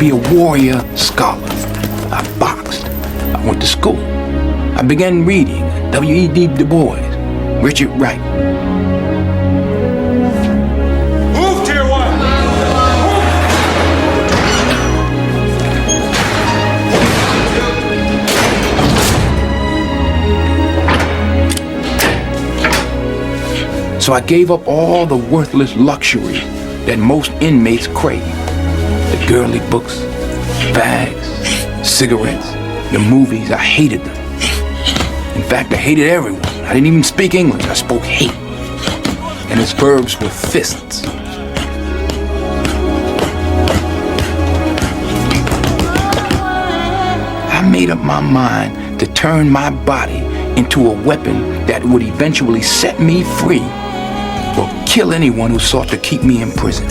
be a warrior scholar. I boxed. I went to school. I began reading W.E.B. Du Bois, Richard Wright. Move, Tier 1! So I gave up all the worthless luxury that most inmates crave. The girly books, fags, cigarettes, the movies. I hated them. In fact, I hated everyone. I didn't even speak English. I spoke hate. And its verbs were fists. I made up my mind to turn my body into a weapon that would eventually set me free or kill anyone who sought to keep me in prison.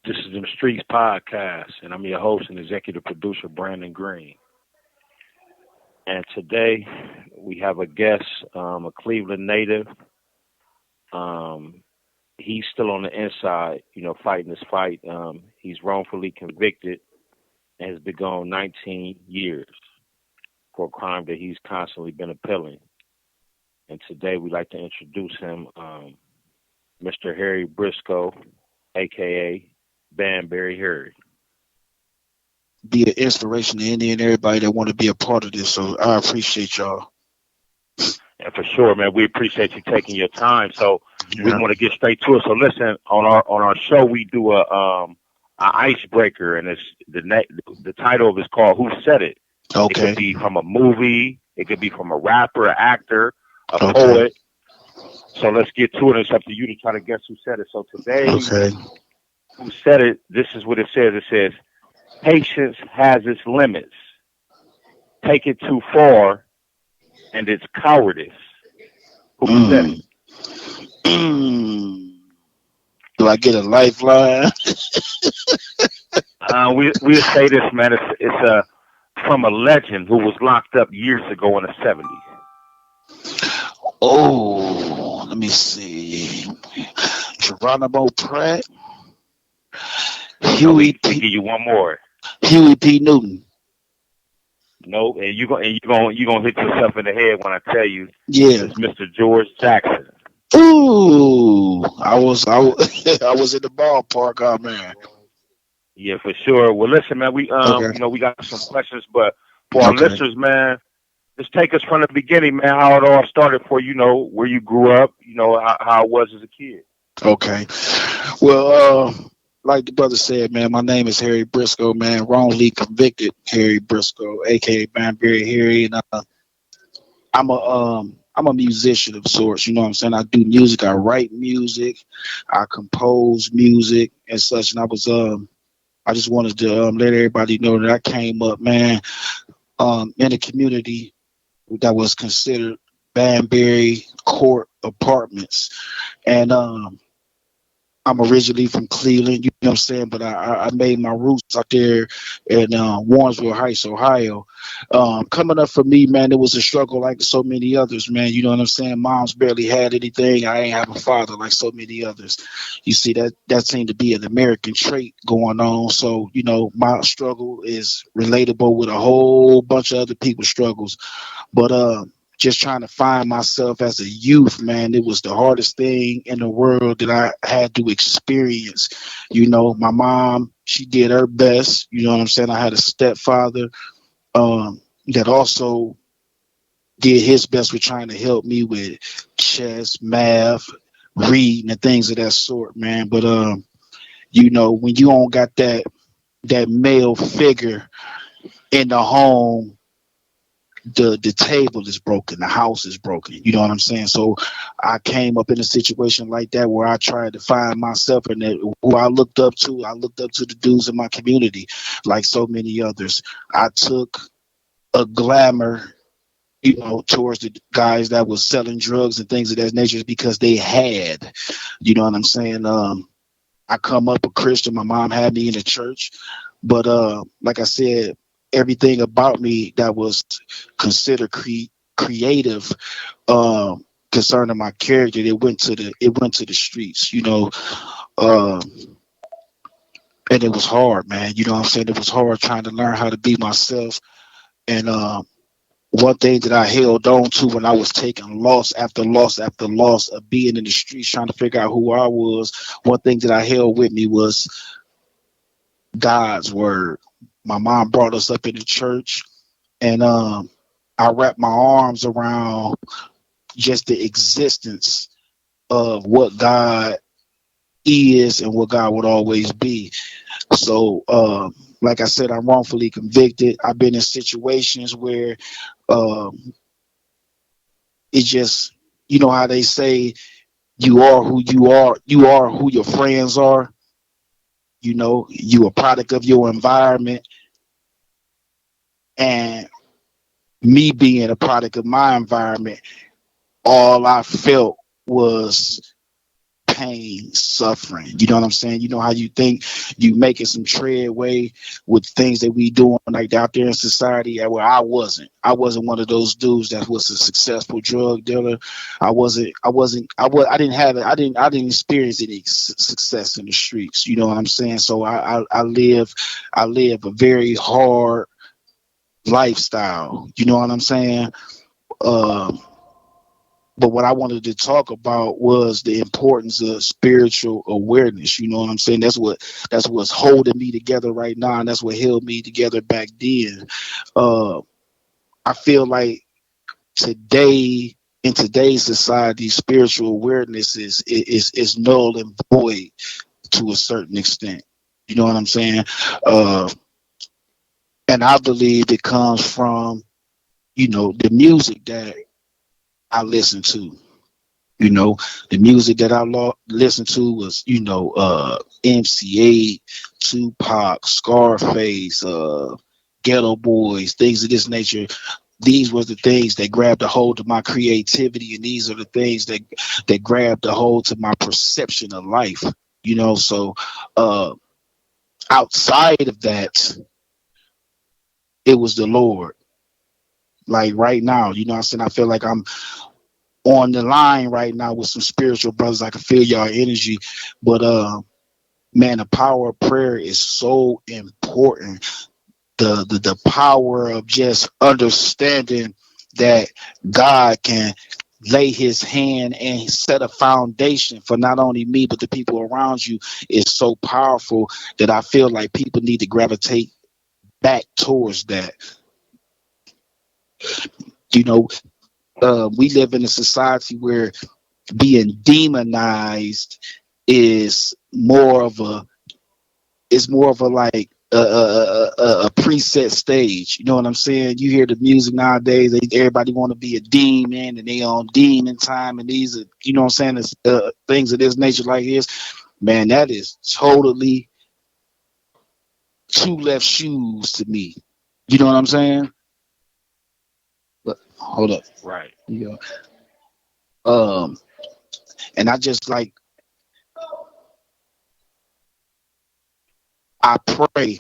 This is the Streetz podcast, and I'm your host and executive producer, Brandon Greene. And today we have a guest, a Cleveland native. He's still on the inside, fighting this fight. He's wrongfully convicted and has been gone 19 years for a crime that he's constantly been appealing. And today we'd like to introduce him, Mr. Harry Briscoe, a.k.a. Banburry Harry. Be an inspiration to any and everybody that want to be a part of this. So I appreciate y'all. And for sure, man, we appreciate you taking your time. So we want to get straight to it. So listen, on our show, we do a icebreaker, and it's the title of it is called "Who Said It." Okay. It could be from a movie, it could be from a rapper, an actor, a poet. So let's get to it. It's up to you to try to guess who said it. So today, who said it? This is what it says. It says, "Patience has its limits. Take it too far, and it's cowardice." Who said it? Do I get a lifeline? We'll say this, man. It's from a legend who was locked up years ago in the 70s. Oh, let me see. Geronimo Pratt. Huey I'll give you one more. Huey P. Newton. No, and you're gonna hit yourself in the head when I tell you. Yeah, it's Mr. George Jackson. Ooh, I was I was in the ballpark, oh man. Yeah, for sure. Well, listen, man, we we got some questions, but for our listeners, man, just take us from the beginning, man. How it all started for where you grew up, how it was as a kid. Okay, well, like the brother said, man, my name is Harry Briscoe, man, wrongly convicted Harry Briscoe, aka Banburry Harry, and I'm a musician of sorts, you know what I'm saying? I do music, I write music, I compose music and such, and I just wanted to let everybody know that I came up, man, in a community that was considered Banburry Court Apartments, and I'm originally from Cleveland, you know what I'm saying, but I made my roots out there in Warrensville Heights, Ohio. Coming up for me, man, it was a struggle like so many others, man. You know what I'm saying? Moms barely had anything. I ain't have a father like so many others. You see, that seemed to be an American trait going on. So, my struggle is relatable with a whole bunch of other people's struggles. But just trying to find myself as a youth, man. It was the hardest thing in the world that I had to experience. You know, my mom, she did her best. You know what I'm saying? I had a stepfather that also did his best with trying to help me with chess, math, reading, and things of that sort, man. But you know, when you don't got that male figure in the home, the table is broken, the house is broken. You know what I'm saying? So I came up in a situation like that where I tried to find myself, and who I looked up to. I looked up to the dudes in my community, like so many others. I took a glamour, you know, towards the guys that was selling drugs and things of that nature because they had, you know what I'm saying? I come up a Christian. My mom had me in the church, but like I said, everything about me that was considered creative, concerning my character, it went to the streets, you know, and it was hard, man. You know what I'm saying? It was hard trying to learn how to be myself, and one thing that I held on to when I was taking loss after loss after loss of being in the streets trying to figure out who I was, one thing that I held with me was God's word. My mom brought us up in the church, and I wrapped my arms around just the existence of what God is and what God would always be. So, like I said, I'm wrongfully convicted. I've been in situations where it just, you know how they say, you are who you are. You are who your friends are. You know, you a product of your environment. And me being a product of my environment, all I felt was pain, suffering. You know what I'm saying? You know how you think you making some treadway with things that we doing like out there in society. Where I wasn't one of those dudes that was a successful drug dealer. I didn't experience any success in the streets. You know what I'm saying? So I live a very hard lifestyle. You know what I'm saying? But what I wanted to talk about was the importance of spiritual awareness. You know what I'm saying? That's what's holding me together right now, and that's what held me together back then. I feel like today, in today's society, spiritual awareness is null and void to a certain extent. You know what I'm saying? And I believe it comes from, you know, the music that I listen to. You know, the music that I listened to was, you know, MC8, Tupac, Scarface, Ghetto Boys, things of this nature. These were the things that grabbed a hold of my creativity, and these are the things that grabbed a hold to my perception of life. You know, so outside of that, it was the Lord. Like right now, you know what I'm saying? I feel like I'm on the line right now with some spiritual brothers. I can feel y'all energy, but man, the power of prayer is so important. The power of just understanding that God can lay his hand and set a foundation for not only me but the people around you is so powerful that I feel like people need to gravitate back towards that. You know, we live in a society where being demonized is more of a like a preset stage. You know what I'm saying? You hear the music nowadays, everybody want to be a demon and they on demon time, and these are, you know what I'm saying, it's, things of this nature like this. Man, that is totally two left shoes to me. You know what I'm saying? But hold up. Right. You know, and I just like, I pray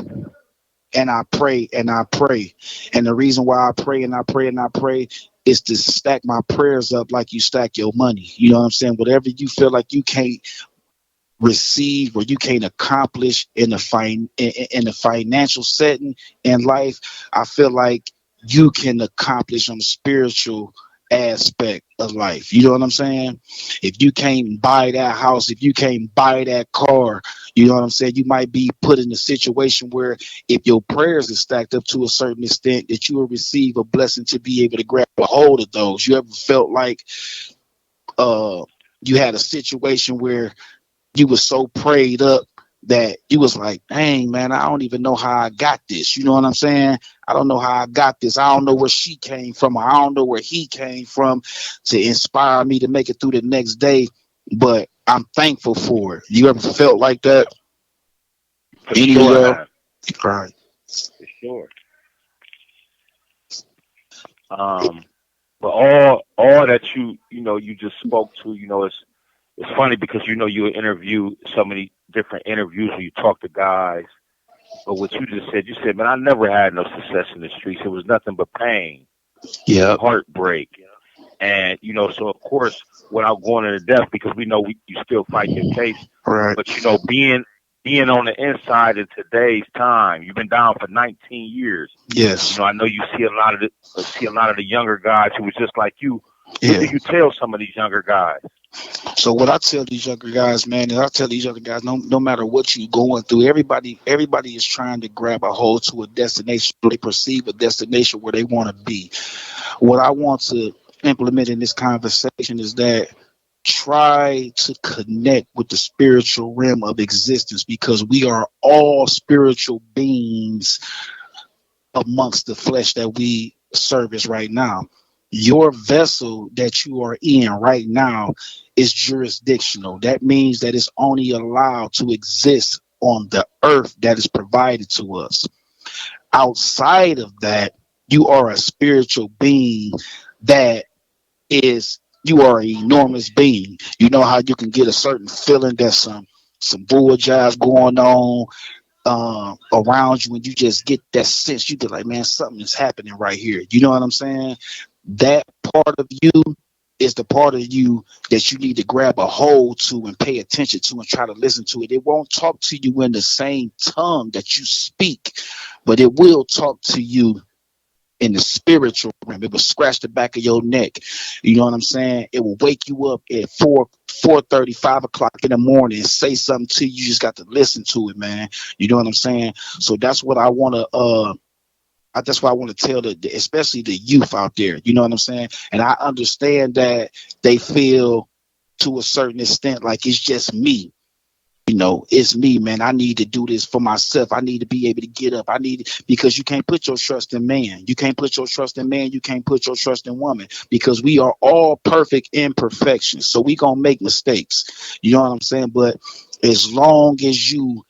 and I pray and I pray. And the reason why I pray and I pray and I pray is to stack my prayers up like you stack your money. You know what I'm saying? Whatever you feel like you can't receive or you can't accomplish in a financial setting in life, I feel like you can accomplish on a spiritual aspect of life. You know what I'm saying? If you can't buy that house, if you can't buy that car, you know what I'm saying? You might be put in a situation where if your prayers are stacked up to a certain extent that you will receive a blessing to be able to grab a hold of those. You ever felt like you had a situation where you were so prayed up that you was like, dang, man, I don't even know how I got this. You know what I'm saying? I don't know how I got this. I don't know where she came from. I don't know where he came from to inspire me to make it through the next day. But I'm thankful for it. You ever felt like that? For sure, man. Right. For sure. But all that you just spoke to, it's funny because you interview so many different interviews where you talk to guys. But what you just said, man, I never had no success in the streets. It was nothing but pain, heartbreak, and so of course, without going into depth, because we know you still fight your case, right? But being on the inside in today's time, you've been down for 19 years. Yes. I know you see a lot of the younger guys who was just like you. Yeah. What do you tell some of these younger guys? So what I tell these younger guys, man, is I tell these younger guys, no matter what you're going through, everybody is trying to grab a hold to a destination. They perceive a destination where they want to be. What I want to implement in this conversation is that try to connect with the spiritual realm of existence, because we are all spiritual beings amongst the flesh that we service right now. Your vessel that you are in right now is jurisdictional. That means that it's only allowed to exist on the earth that is provided to us. Outside of that, you are a spiritual being that is, you are an enormous being. You know how you can get a certain feeling that some bull jive going on around you, and you just get that sense. You get like, man, something is happening right here. You know what I'm saying? That part of you is the part of you that you need to grab a hold to and pay attention to and try to listen to it. It won't talk to you in the same tongue that you speak, but it will talk to you in the spiritual realm. It will scratch the back of your neck. You know what I'm saying? It will wake you up at 4:30, 5 o'clock in the morning and say something to you. You just got to listen to it, man. You know what I'm saying? So that's what I want to that's why I want to tell especially the youth out there. You know what I'm saying? And I understand that they feel to a certain extent like it's just me. It's me, man. I need to do this for myself. I need to be able to get up. Because you can't put your trust in man. You can't put your trust in man. You can't put your trust in woman, because we are all perfect imperfections. So we gonna make mistakes. You know what I'm saying? But as long as you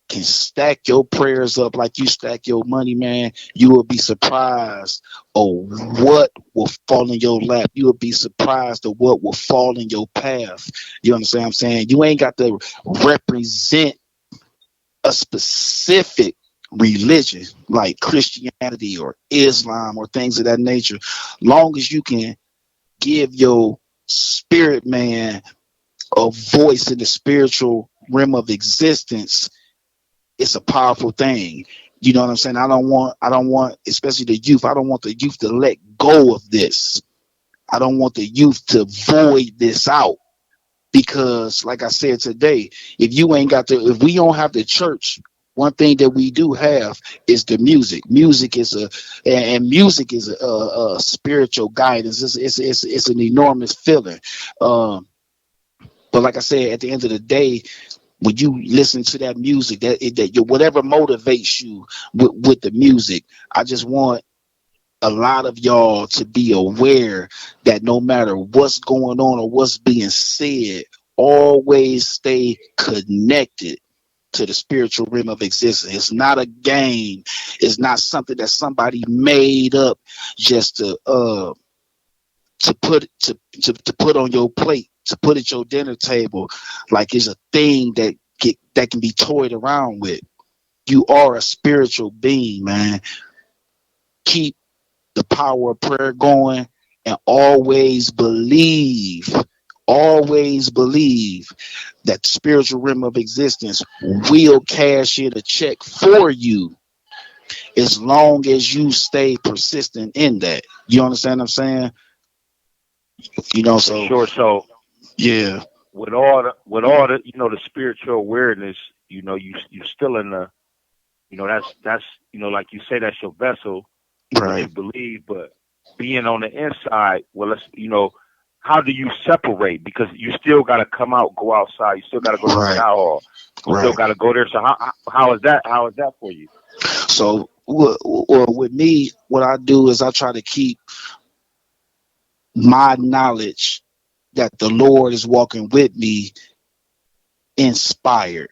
can stack your prayers up like you stack your money, man, you will be surprised of what will fall in your lap. You will be surprised of what will fall in your path. You understand what I'm saying? You ain't got to represent a specific religion like Christianity or Islam or things of that nature. Long as you can give your spirit man a voice in the spiritual realm of existence, it's a powerful thing. You know what I'm saying? I don't want, especially the youth, I don't want the youth to let go of this. I don't want the youth to void this out, because like I said today, if we don't have the church, one thing that we do have is the music. Music is a spiritual guidance. It's an enormous feeling. But like I said, at the end of the day, when you listen to that music, that whatever motivates you with the music, I just want a lot of y'all to be aware that no matter what's going on or what's being said, always stay connected to the spiritual realm of existence. It's not a game. It's not something that somebody made up just to put on your plate, to put at your dinner table, like it's a thing that can be toyed around with. You are a spiritual being, man. Keep the power of prayer going, and always believe that the spiritual realm of existence will cash in a check for you as long as you stay persistent in that. You understand what I'm saying? So Sure. So yeah, with all the the spiritual awareness, you still in the that's like you say, that's your vessel, what you right, believe, but being on the inside, well, let's how do you separate? Because you still got to come out, go outside. You still got to go to the right, chow hall. You still right. got to go there. So how is that? How is that for you? So well, with me, what I do is I try to keep my knowledge that the Lord is walking with me inspired.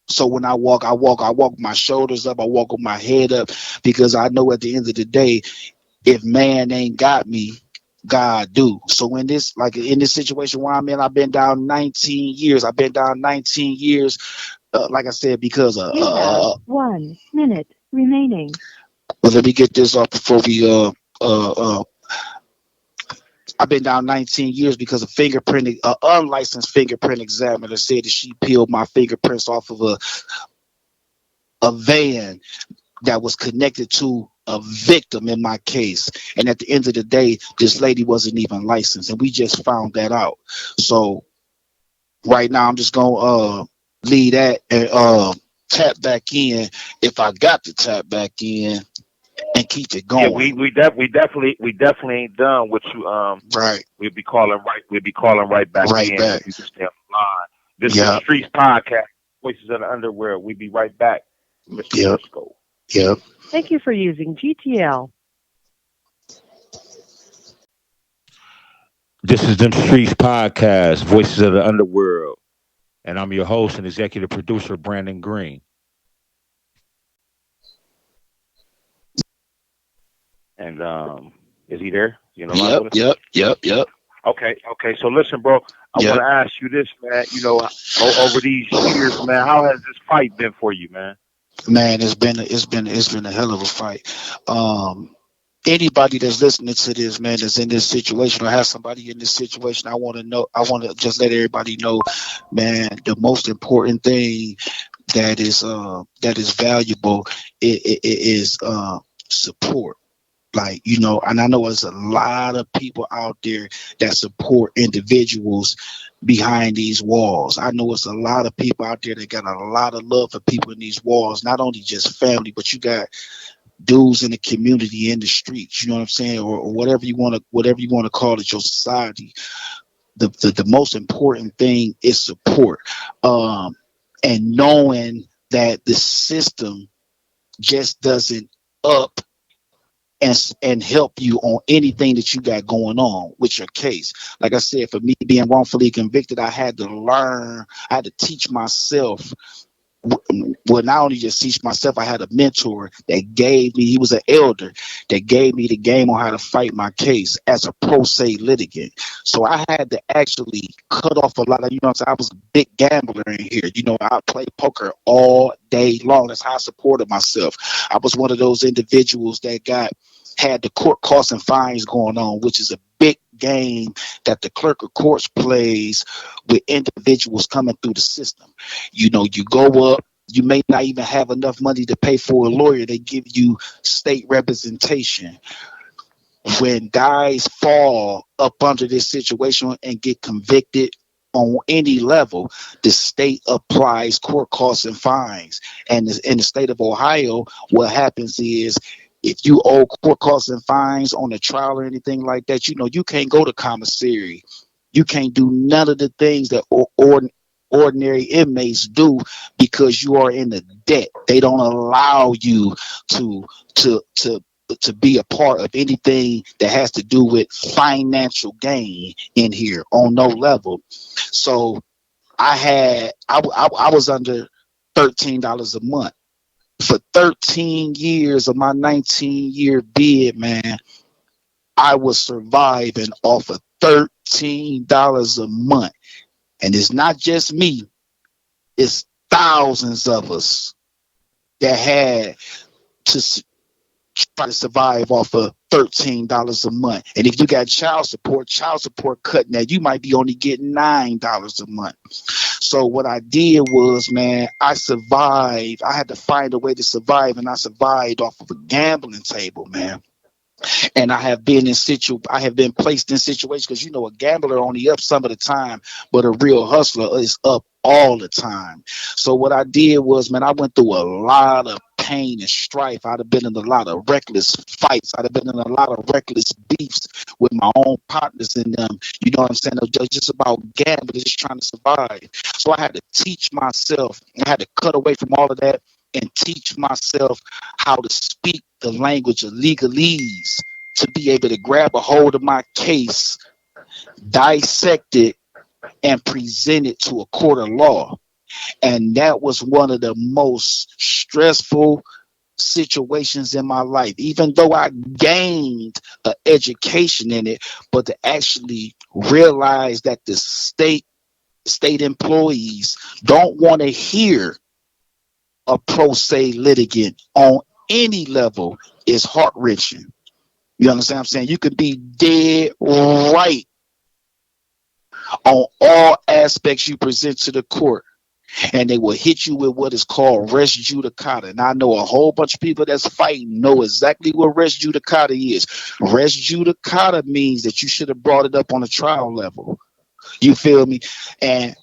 So when I walk my shoulders up, I walk with my head up, because I know at the end of the day, if man ain't got me, God do. So in this situation where I'm in, I've been down 19 years. I've been down 19 years, like I said, because You have 1 minute remaining. well, let me get this off before we I've been down 19 years because a unlicensed fingerprint examiner said that she peeled my fingerprints off of a van that was connected to a victim in my case. And at the end of the day, this lady wasn't even licensed, and we just found that out. So right now, I'm just gonna leave that and tap back in, if I got to tap back in, and keep it Yeah, going. we definitely ain't done with you. Right, We'll be calling right back right in back. if you can stay on the line. This is Yep, Streets Podcast, Voices of the Underworld. We'll be right back, Mr. yep, Briscoe. yep. Thank you for using GTL. This is Them Streets Podcast, Voices of the Underworld, and I'm your host and executive producer, Brandon Greene. And is he there? You know, live Yep, with us? yep, yep, yep, Okay. So listen, bro, I want yep. to ask you this, man. Over these years, man, how has this fight been for you, man? Man, it's been a hell of a fight. Um, Anybody that's listening to this, man, that's in this situation or has somebody in this situation, I want to know. I want to just let everybody know, man. The most important thing that is valuable is support. Like, and I know there's a lot of people out there that support individuals behind these walls. I know it's a lot of people out there that got a lot of love for people in these walls, not only just family, but you got dudes in the community, in the streets, you know what I'm saying, or whatever you want to call it, your society. The most important thing is support, and knowing that the system just doesn't up and help you on anything that you got going on with your case. Like I said, for me being wrongfully convicted, I had to learn, I had to teach myself. Well, not only just teach myself, I had a mentor that gave me, he was an elder that gave me the game on how to fight my case as a pro se litigant. So I had to actually cut off a lot of, what I'm saying, I was a big gambler in here. I played poker all day long. That's how I supported myself. I was one of those individuals that had the court costs and fines going on, which is a big game that the clerk of courts plays with individuals coming through the system. You go up, you may not even have enough money to pay for a lawyer. They give you state representation. When guys fall up under this situation and get convicted on any level, the state applies court costs and fines. And in the state of Ohio, what happens is, if you owe court costs and fines on a trial or anything like that, you can't go to commissary. You can't do none of the things that ordinary inmates do, because you are in the debt. They don't allow you to to to to be a part of anything that has to do with financial gain in here on no level. So I was under $13 a month for 13 years of my 19-year bid, man. I was surviving off of $13 a month. And it's not just me, it's thousands of us that had to try to survive off of $13 a month. And if you got child support cutting that, you might be only getting $9 a month. So what I did was, man, I survived. I had to find a way to survive, and I survived off of a gambling table, man. And I have been placed in situations, because you know a gambler only up some of the time, but a real hustler is up all the time. So what I did was, man, I went through a lot of pain and strife. I'd have been in a lot of reckless fights. I'd have been in a lot of reckless beefs with my own partners in them. You know what I'm saying? It was just about gambling, just trying to survive. So I had to teach myself. I had to cut away from all of that and teach myself how to speak the language of legalese, to be able to grab a hold of my case, dissect it, and present it to a court of law. And that was one of the most stressful situations in my life, even though I gained an education in it, but to actually realize that the state employees don't want to hear a pro se litigant on any level is heart-wrenching. You understand what I'm saying? You could be dead right on all aspects you present to the court, and they will hit you with what is called res judicata. And I know a whole bunch of people that's fighting know exactly what res judicata is. Res judicata means that you should have brought it up on a trial level. You feel me? And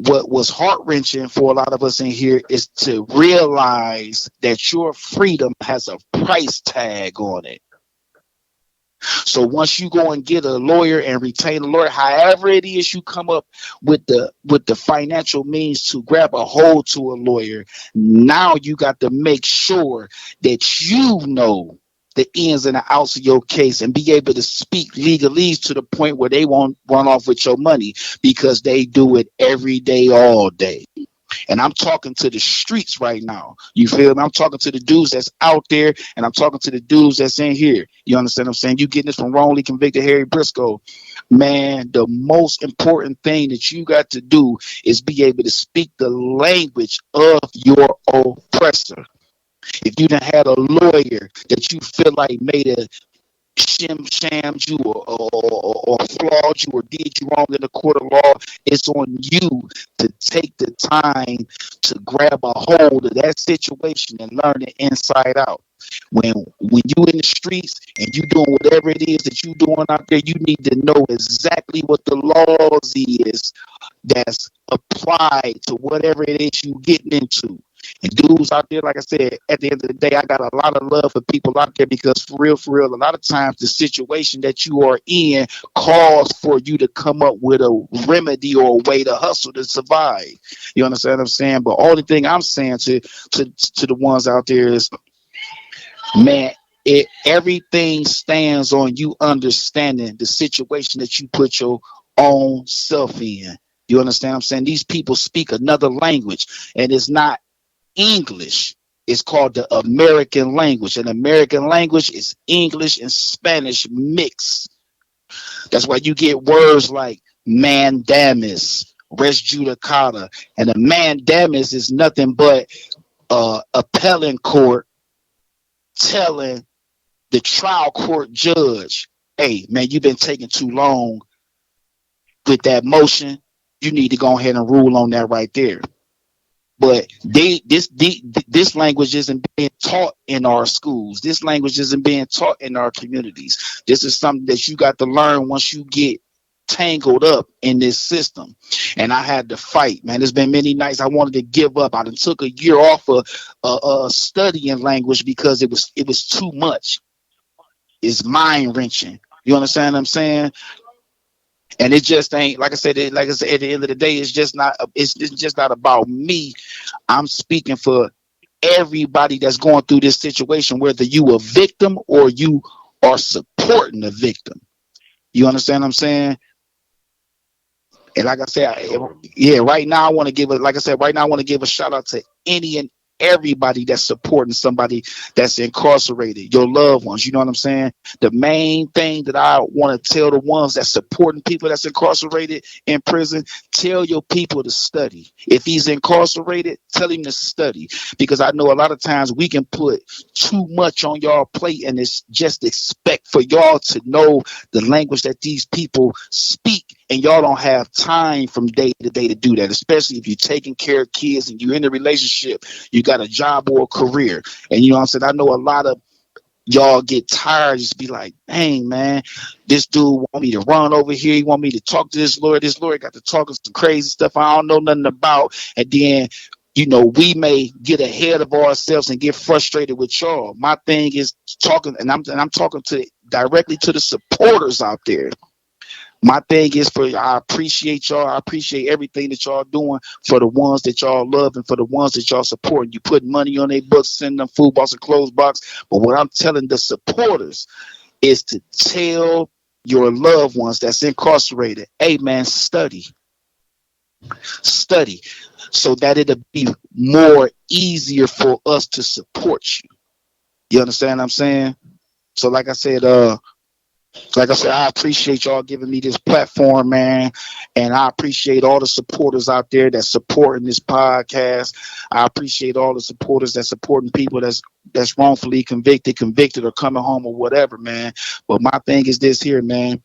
what was heart-wrenching for a lot of us in here is to realize that your freedom has a price tag on it. So once you go and get a lawyer and retain a lawyer, however it is you come up with the financial means to grab a hold to a lawyer, now you got to make sure that you know the ins and the outs of your case and be able to speak legalese to the point where they won't run off with your money, because they do it every day, all day. And I'm talking to the streets right now. You feel me? I'm talking to the dudes that's out there, and I'm talking to the dudes that's in here. You understand what I'm saying? You getting this from wrongly convicted Harry Briscoe. Man, the most important thing that you got to do is be able to speak the language of your oppressor. If you done had a lawyer that you feel like made a shammed you or flawed you or did you wrong in the court of law, it's on you to take the time to grab a hold of that situation and learn it inside out. When you in the streets and you doing whatever it is that you doing out there, you need to know exactly what the laws is that's applied to whatever it is you getting into. And dudes out there, like I said, at the end of the day, I got a lot of love for people out there, because for real, a lot of times the situation that you are in calls for you to come up with a remedy or a way to hustle to survive. You understand what I'm saying? But only thing I'm saying to the ones out there is, man, everything stands on you understanding the situation that you put your own self in. You understand what I'm saying? These people speak another language, and it's not English. Is called the American language. And American language is English and Spanish mixed. That's why you get words like mandamus, res judicata. And a mandamus is nothing but appellate court telling the trial court judge, hey, man, you've been taking too long with that motion. You need to go ahead and rule on that right there. But this language isn't being taught in our schools. This language isn't being taught in our communities. This is something that you got to learn once you get tangled up in this system. And I had to fight, man. There's been many nights I wanted to give up. I done took a year off of studying language because it was too much. It's mind wrenching. You understand what I'm saying? And it just ain't, like I said, at the end of the day, it's just not about me. I'm speaking for everybody that's going through this situation, whether you a victim or you are supporting a victim. You understand what I'm saying? And like I said, right now I want to give a shout out to any and everybody that's supporting somebody that's incarcerated, your loved ones. You know what I'm saying? The main thing that I want to tell the ones that's supporting people that's incarcerated in prison, tell your people to study. If he's incarcerated, tell him to study, because I know a lot of times we can put too much on y'all plate, and it's just expect for y'all to know the language that these people speak, and y'all don't have time from day to day to do that, especially if you're taking care of kids and you're in a relationship, you got a job or a career. And you know what I'm saying? I know a lot of y'all get tired, just be like, dang, man, this dude want me to run over here. He want me to talk to this lawyer. This lawyer got to talking some crazy stuff I don't know nothing about. And then, we may get ahead of ourselves and get frustrated with y'all. My thing is talking, and I'm talking directly to the supporters out there. My thing is I appreciate y'all. I appreciate everything that y'all doing for the ones that y'all love and for the ones that y'all support. You put money on their books, send them food box and clothes box. But what I'm telling the supporters is to tell your loved ones that's incarcerated, hey man, study so that it'll be more easier for us to support you. You understand what I'm saying? So like I said, I appreciate y'all giving me this platform, man. And I appreciate all the supporters out there that's supporting this podcast. I appreciate all the supporters that's supporting people that's wrongfully convicted or coming home or whatever, man. But my thing is this here, man.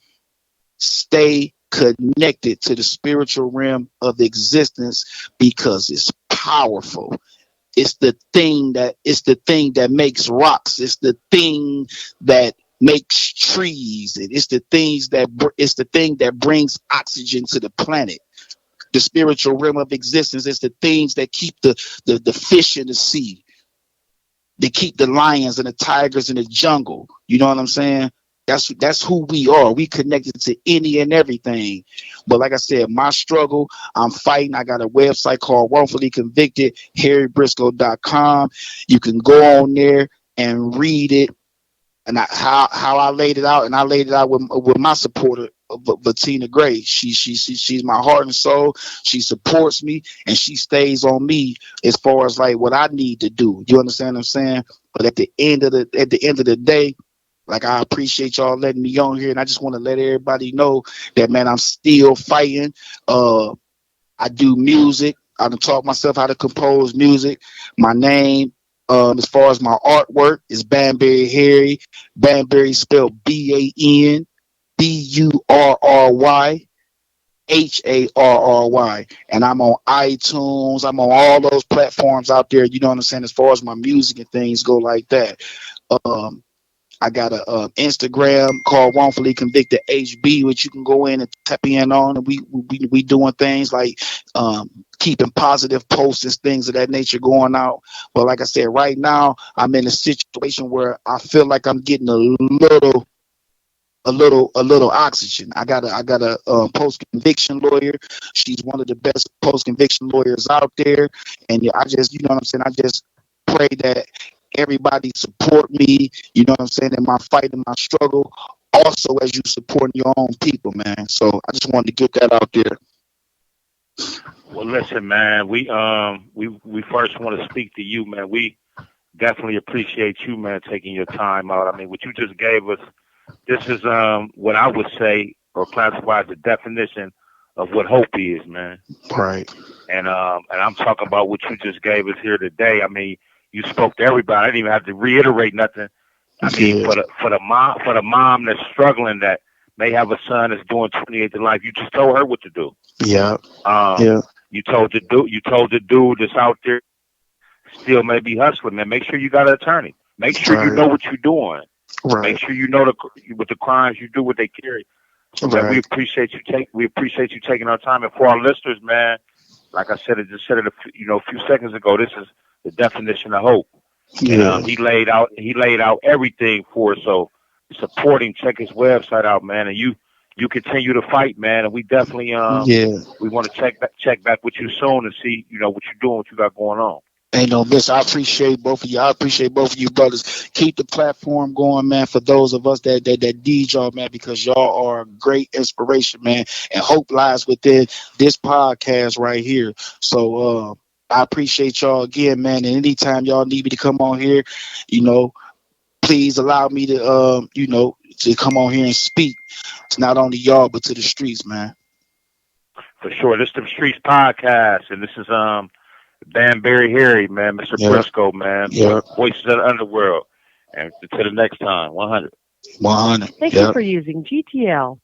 Stay connected to the spiritual realm of existence because it's powerful. It's the thing that makes rocks. It's the thing that makes trees. It's the thing that brings oxygen to the planet. The spiritual realm of existence is the things that keep the fish in the sea. They keep the lions and the tigers in the jungle. You know what I'm saying? That's who we are. We connected to any and everything. But like I said, my struggle, I'm fighting. I got a website called Wrongfully Convicted, harrybriscoe.com. You can go on there and read it. And how I laid it out, and I laid it out with my supporter, Bettina Gray. She's my heart and soul. She supports me, and she stays on me as far as like what I need to do. You understand what I'm saying? But at the end of the day, like, I appreciate y'all letting me on here, and I just want to let everybody know that, man, I'm still fighting. I do music. I done taught myself how to compose music. My name, as far as my artwork, is Banburry Harry. Banburry spelled BANBURRY HARRY. And I'm on iTunes. I'm on all those platforms out there. You know what I'm saying? As far as my music and things go like that. I got a Instagram called Wrongfully Convicted HB, which you can go in and tap in on. And we doing things like keeping positive posts and things of that nature going out. But like I said, right now I'm in a situation where I feel like I'm getting a little oxygen. I got a post conviction lawyer. She's one of the best post conviction lawyers out there. And I just, you know what I'm saying? I just pray that everybody support me, you know what I'm saying, in my fight and my struggle, also as you supporting your own people, man. So I just wanted to get that out there. Well, listen, man, we first want to speak to you, man. We definitely appreciate you, man, taking your time out. I mean, what you just gave us, this is what I would say or classify as the definition of what hope is, man. Right. And I'm talking about what you just gave us here today. I mean, you spoke to everybody. I didn't even have to reiterate nothing. I mean, for the mom that's struggling, that may have a son that's doing 28 to life, you just told her what to do. Yeah. You told the dude that's out there still may be hustling, man. Make sure you got an attorney. Make sure you know what you're doing. Right. Make sure you know what the crimes you do, what they carry. So man, we appreciate you taking our time. And for our listeners, man, like I said, a few seconds ago, this is the definition of hope. Yeah. And, he laid out everything for us. So support him, check his website out, man, and you continue to fight, man. And we definitely we want to check back with you soon and see what you're doing, what you got going on. Ain't no miss. I appreciate both of you. I appreciate both of you brothers. Keep the platform going, man, for those of us that need y'all, man, because y'all are a great inspiration, man. And hope lies within this podcast right here. So I appreciate y'all again, man. And anytime y'all need me to come on here, please allow me to to come on here and speak to not only y'all but to the streets, man. For sure. This is the Streetz podcast, and this is Banburry Harry, man, Mr. Briscoe, man. Voices of the Underworld. And until the next time, 100. Thank you for using GTL.